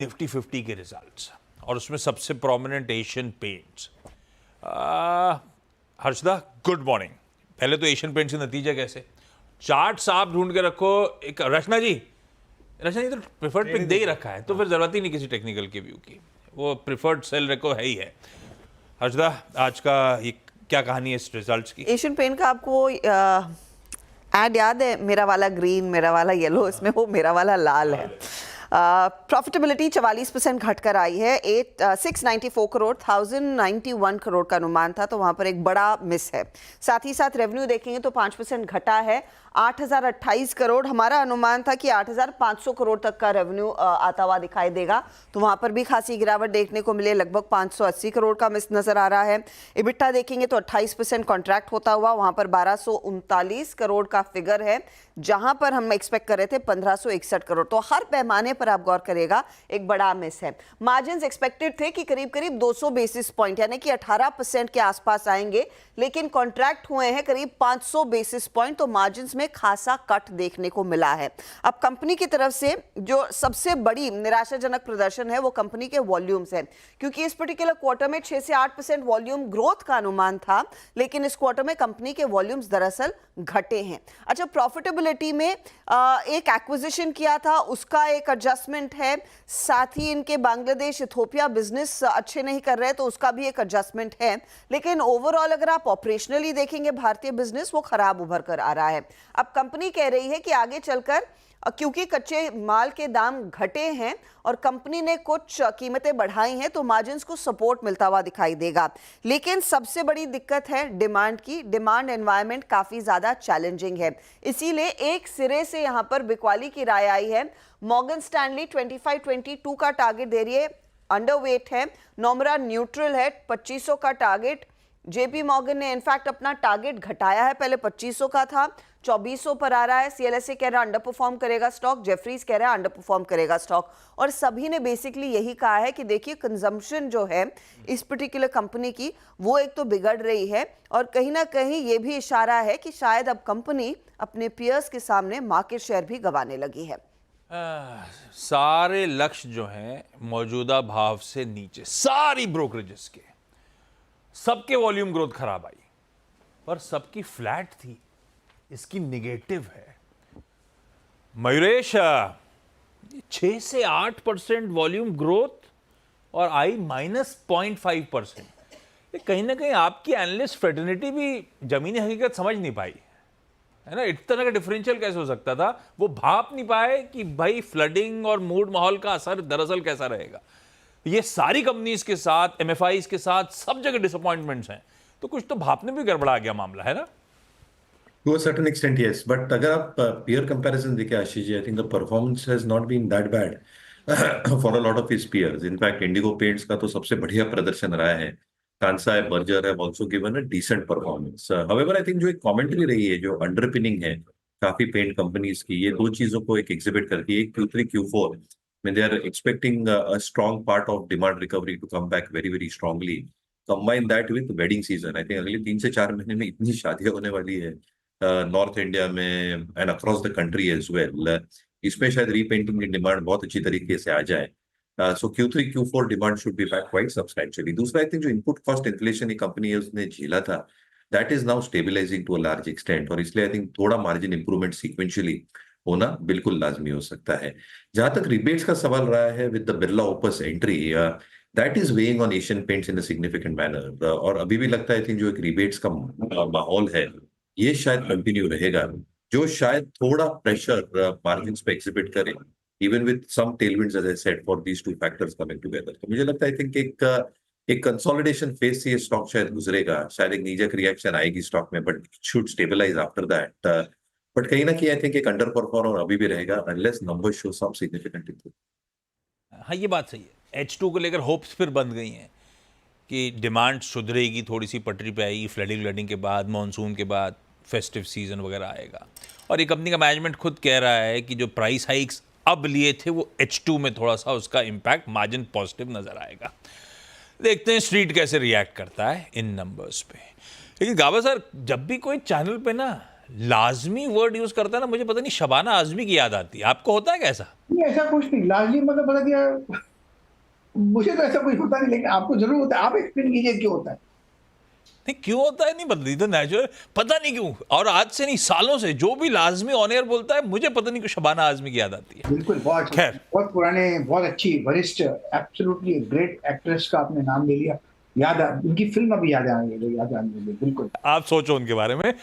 Nifty 50 के results और उसमें सबसे prominent Asian paints. Harshada, good morning. पहले तो एशियन पेंट्स के नतीजे कैसे? चार्ट्स आप ढूंढ के रखो। एक रचना जी तो प्रिफर्ड पिक दे ही रखा है, तो फिर जरूरत ही नहीं किसी टेक्निकल के व्यू की, वो प्रिफर्ड सेल रेको है ही है। हर्षदा, आज का ये क्या कहानी है इस रिजल्ट्स की? एशियन पेंट का आपको एड याद है? मेरा वाला ग्रीन, मेरा वाला येलो, इसमें वो मेरा वाला लाल है। प्रॉफिटेबिलिटी 44% घटकर आई है। 694 करोड़ 1091 करोड़ का अनुमान था, तो वहां पर एक बड़ा मिस है। साथ ही साथ रेवेन्यू देखेंगे तो 5% घटा है, 8028 करोड़। हमारा अनुमान था कि 8500 करोड़ तक का रेवेन्यू आता हुआ दिखाई देगा, तो वहां पर भी खासी गिरावट देखने को मिले, लगभग 580 करोड़ का मिस नजर आ रहा है। इबिटा देखेंगे तो 28% कॉन्ट्रैक्ट होता हुआ, वहां पर 1239 करोड़ का फिगर है, जहां पर हम एक्सपेक्ट कर रहे थे 1561 करोड़। तो हर पैमाने पर आप गौर करेगा एक बड़ा मिस है। मार्जिन्स एक्सपेक्टेड थे कि करीब करीब 200 बेसिस पॉइंट यानी कि 18% के आसपास आएंगे, लेकिन कॉन्ट्रैक्ट हुए हैं करीब 500 बेसिस पॉइंट, तो मार्जिन्स में खासा कट देखने को मिला है। अब कंपनी की तरफ से जो सबसे बड़ी निराशाजनक प्रदर्शन है वो कंपनी के वॉल्यूम्स है, क्योंकि इस पर्टिकुलर क्वार्टर में 6 से 8% वॉल्यूम ग्रोथ का अनुमान था, लेकिन इस क्वार्टर में कंपनी के वॉल्यूम्स दरअसल घटे हैं। अच्छा, प्रॉफिटेबिलिटी में एक एक्विजिशन किया था, उसका एक एडजस्टमेंट है, साथ ही इनके बांग्लादेश इथोपिया बिजनेस अच्छे नहीं कर रहे तो उसका भी एक एडजस्टमेंट है, लेकिन ओवरऑल अगर आप ऑपरेशनली देखेंगे भारतीय बिजनेस वो खराब उभर कर आ रहा है। अब कंपनी कह रही है कि आगे चलकर क्योंकि कच्चे माल के दाम घटे हैं और कंपनी ने कुछ कीमतें बढ़ाई हैं, तो मार्जिन्स को सपोर्ट मिलता हुआ दिखाई देगा। लेकिन सबसे बड़ी दिक्कत है डिमांड की। डिमांड एनवायरनमेंट काफी ज्यादा चैलेंजिंग है, इसीलिए एक सिरे से यहां पर बिकवाली की राय आई है। मॉर्गन स्टैनली 25-22 का टारगेट दे रही है, अंडरवेट है। नोमरा न्यूट्रल है, 2500 का टारगेट। जेपी मॉर्गन ने इनफैक्ट अपना टारगेट घटाया है, पहले 2500 का था, 2400 पर आ रहा है। सीएलएसए कह रहा है अंडर परफॉर्म करेगा स्टॉक, जेफरीज कह रहा है अंडर परफॉर्म करेगा स्टॉक, और सभी ने बेसिकली यही कहा है कि देखिए कंजम्पशन जो है इस पर्टिकुलर कंपनी की वो एक तो बिगड़ रही है, और कहीं ना कहीं ये भी इशारा है कि शायद अब कंपनी अपने पियर्स के सामने मार्केट शेयर भी गंवाने लगी है। सारे लक्ष्य जो हैं मौजूदा भाव से नीचे, सारी ब्रोकरेजेस के, सबके वॉल्यूम ग्रोथ खराब आई, पर सबकी फ्लैट थी, इसकी निगेटिव है। मयूरेश, 6 से 8% वॉल्यूम ग्रोथ और आई -0.5%। ये कहीं ना कहीं आपकी एनालिस्ट फ्रेटर्निटी भी जमीनी हकीकत समझ नहीं पाई है ना। इस तरह का डिफरेंशियल कैसे हो सकता था? वो भाप नहीं पाए कि भाई फ्लडिंग और मूड माहौल का असर दरअसल कैसा रहेगा। ये सारी कंपनीज के साथ, एमएफआईज के साथ, सब जगह डिसअपॉइंटमेंट्स हैं, तो कुछ तो भापने भी गड़बड़ा गया मामला, है ना? To a certain extent, yes. But अगर आप peer comparison देखें Ashish ji, I think the performance has not been that bad for a lot of his peers. In fact, Indigo Paints का तो सबसे बढ़िया प्रदर्शन रहा है। कांसा Berger have also given a decent performance. However, I think जो एक commentary रही है, जो underpinning है काफी पेंट कंपनीज की, ये दो चीजों को एक एग्जिबिट करती है। Q3, Q4 में they are expecting a strong part of demand recovery to come back very, very strongly. Combine that with wedding season. I think अगले 3 से 4 महीने में इतनी शादियां होने वाली है नॉर्थ इंडिया में and across the country as well. इसमें शायद रीपेंटिंग की डिमांड बहुत अच्छी तरीके से आ जाए। So Q3, Q4 demand should be back quite substantially. दूसरा, आई थिंक जो इनपुट कॉस्ट इन्फ्लेशन कंपनी है उसने झेला था, that is now stabilising to a large extent, और इसलिए आई थिंक थोड़ा मार्जिन इंप्रूवमेंट सीक्वेंशियली होना बिल्कुल लाजमी हो सकता है। जहां तक रिबेट्स का सवाल रहा है with the Birla opus entry, that is weighing on Asian paints in a significant manner, और अभी भी लगता है आई थिंक जो एक रिबेट्स का माहौल है ये शायद कंटिन्यू रहेगा, जो शायद थोड़ा प्रेशर मार्जिन्स पे एग्जिबिट करे, even with some tailwinds as I said for these two factors coming together. तो मुझे लगता है आई थिंक एक कंसोलिडेशन फेज से ये स्टॉक शायद गुजरेगा, शायद एक नीजक रिएक्शन आएगी स्टॉक में, but should stabilise after that. But कहीं ना कहीं आई थिंक एक अंडर परफॉर्मर अभी भी रहेगा unless number show some significant improvement. हाँ, ये बात सही है। H2 को लेकर होप्स फिर बंद गई हैं कि डिमांड सुधरेगी, थोड़ी सी पटरी पे आएगी, फ्लडिंग के बाद, मानसून के बाद फेस्टिव सीजन वगैरह आएगा। और ये कंपनी का मैनेजमेंट खुद कह रहा है कि जो प्राइस हाइक्स अब लिए थे वो H2 में थोड़ा सा उसका इम्पैक्ट मार्जिन पॉजिटिव नजर आएगा। देखते हैं स्ट्रीट कैसे रिएक्ट करता है इन नंबर्स पे। लेकिन गाबा सर, जब भी कोई चैनल पे ना लाजमी वर्ड यूज करता है ना, मुझे पता नहीं शबाना आजमी की याद आती है। आपको होता है कैसा? नहीं, ऐसा कुछ नहीं। लाजमी मतलब पता क्या, मुझे तो ऐसा कुछ होता नहीं, लेकिन आपको जरूर होता है। आप एक्सप्लेन कीजिए क्यों होता है। नहीं, क्यों होता है नहीं बदली तो नेचुरल, पता नहीं क्यों। और आज से नहीं, सालों से जो भी लाजमी ऑन एयर बोलता है, मुझे पता नहीं क्यों शबाना आजमी की याद आती है। बिल्कुल, बहुत खैर। बहुत पुराने, बहुत अच्छी, वरिष्ठ, एब्सोल्युटली ग्रेट एक्ट्रेस का आपने नाम ले लिया। उनकी फिल्म अभी याद आ रही है, बिल्कुल। आप सोचो उनके बारे में।